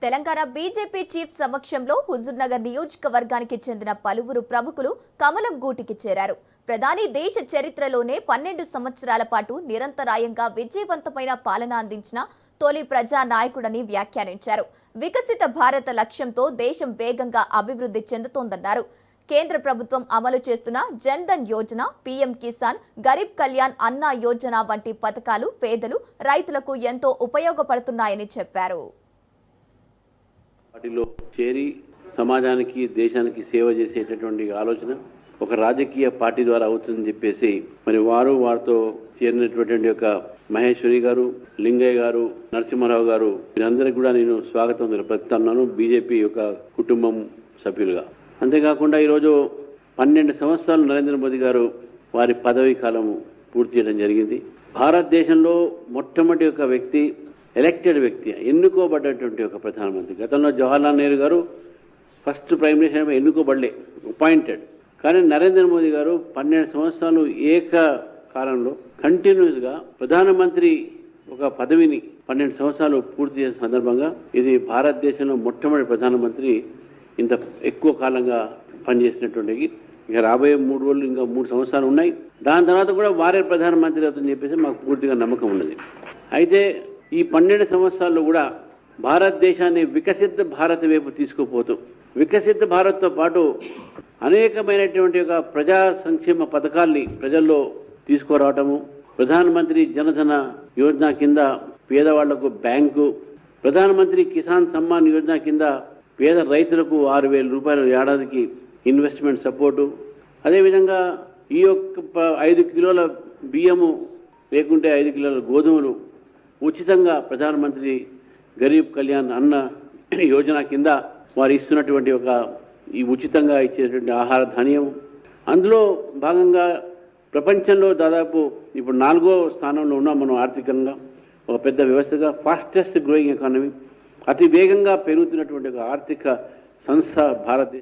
Telangana BJP chief సమక్షంలో హుజూర్నగర్ నియోజకవర్గానికి చెందిన పలువురు ప్రముఖులు కమలం గూటికి చేరారు. ప్రధాని దేశ చరిత్రలోనే 12 సంవత్సరాల పాటు నిరంతరాయంగా విజయవంతమైన పాలన అందించిన తొలి ప్రజా నాయకుడని వ్యాఖ్యానించారు. వికసిత భారత లక్ష్యంతో దేశం వేగంగా అభివృద్ధి చెందుతోందన్నారు. కేంద్ర ప్రభుత్వం అమలు చేస్తున్న జన్ ధన్ యోజన, పీఎం కిసాన్, గరీబ్ కళ్యాణ్ అన్న యోజన వంటి పథకాలు పేదలు, రైతులకు ఎంతో ఉపయోగపడుతున్నాయని చెప్పారు. పార్టీలో చేరి సమాజానికి దేశానికి సేవ చేసేటటువంటి ఆలోచన ఒక రాజకీయ పార్టీ ద్వారా అవుతుందని చెప్పేసి మరి వారితో చేరినటువంటి యొక్క మహేశ్వరి గారు, లింగయ్య గారు, నరసింహారావు గారు వీరందరికీ కూడా నేను స్వాగతం తెలుపుతున్నాను బీజేపీ యొక్క కుటుంబం సభ్యులుగా. అంతేకాకుండా ఈరోజు 12 సంవత్సరాలు నరేంద్ర మోదీ గారు వారి పదవీ కాలం పూర్తి చేయడం జరిగింది. భారతదేశంలో మొట్టమొదటి ఒక వ్యక్తి, ఎలక్టెడ్ వ్యక్తి, ఎన్నుకోబడ్డటువంటి ఒక ప్రధానమంత్రి. గతంలో జవహర్లాల్ నెహ్రూ గారు ఫస్ట్ ప్రైమ్ మినిస్టర్ ఎన్నుకోబడలే, అపాయింటెడ్. కానీ నరేంద్ర మోదీ గారు 12 సంవత్సరాలు ఏకకాలంలో కంటిన్యూస్గా ప్రధానమంత్రి ఒక పదవిని 12 సంవత్సరాలు పూర్తి చేసిన సందర్భంగా ఇది భారతదేశంలో మొట్టమొదటి ప్రధానమంత్రి ఇంత ఎక్కువ కాలంగా పనిచేసినటువంటి. ఇక రాబోయే 3 రోజులు ఇంకా 3 సంవత్సరాలు ఉన్నాయి. దాని తర్వాత కూడా వారే ప్రధానమంత్రి అవుతుందని చెప్పేసి మాకు పూర్తిగా నమ్మకం ఉన్నది. అయితే ఈ 12 సంవత్సరాల్లో కూడా భారతదేశాన్ని వికసిత భారత్ వైపు తీసుకుపోతూ వికసిత భారత్తో పాటు అనేకమైనటువంటి ఒక ప్రజా సంక్షేమ పథకాల్ని ప్రజల్లో తీసుకురావటము, ప్రధానమంత్రి జనధన యోజన కింద పేదవాళ్లకు బ్యాంకు, ప్రధానమంత్రి కిసాన్ సమ్మాన్ యోజన కింద పేద రైతులకు 6,000 రూపాయలు ఏడాదికి ఇన్వెస్ట్మెంట్ సపోర్టు, అదేవిధంగా ఈ యొక్క 5 కిలోల బియ్యము లేకుంటే 5 కిలోల గోధుమలు ఉచితంగా ప్రధానమంత్రి గరీబ్ కళ్యాణ్ అన్న యోజన కింద వారు ఇస్తున్నటువంటి ఒక ఈ ఉచితంగా ఇచ్చేటువంటి ఆహార ధాన్యం. అందులో భాగంగా ప్రపంచంలో దాదాపు ఇప్పుడు 4వ స్థానంలో ఉన్నాం మనం ఆర్థికంగా. ఒక పెద్ద వ్యవస్థగా ఫాస్టెస్ట్ గ్రోయింగ్ ఎకానమీ, అతి వేగంగా పెరుగుతున్నటువంటి ఒక ఆర్థిక సంస్థ భారతదేశం.